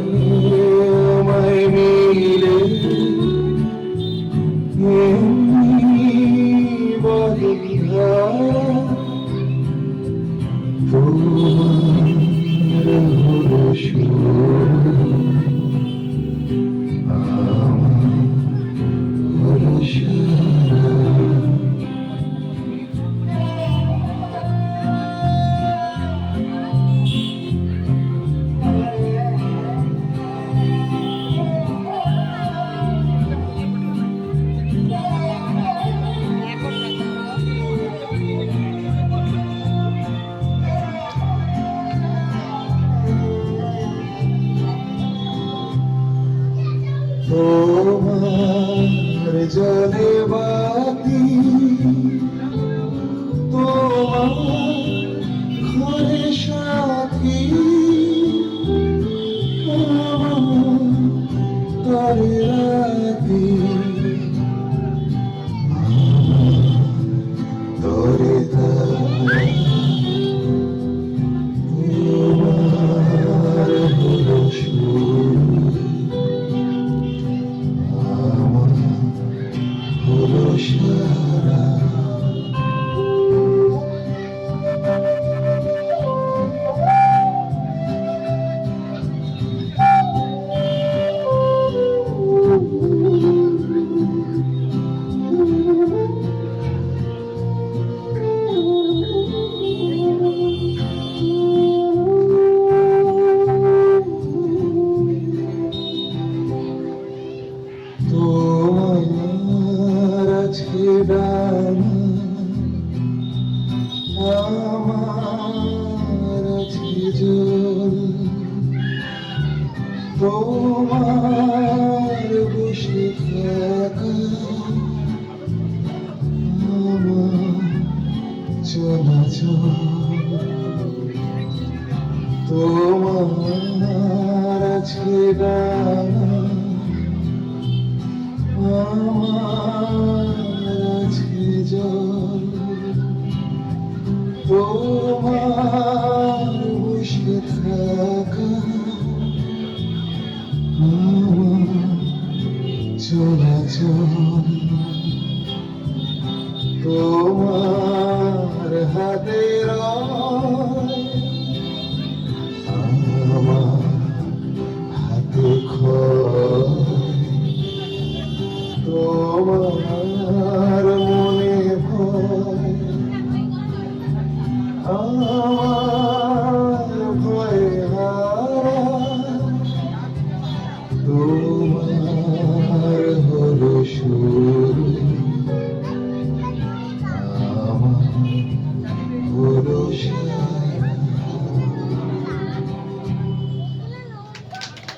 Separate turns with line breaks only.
তোমায় মিলে বলিয়া তোমার হলো সুর আমার হলো সারা তোমার জলে বাতি তোমার ঘরে সাথী আমার তরে রাতি তরে তারা তোমার হলো সুর হলো সারা তোমার আছে ডানা আমার আছে জল তোমার বসে থাকা আমার চলাচল তোমার আছে ডানা আমার আছে জল তোমার বসে থাকা আমার চলাচল তোমার হাতের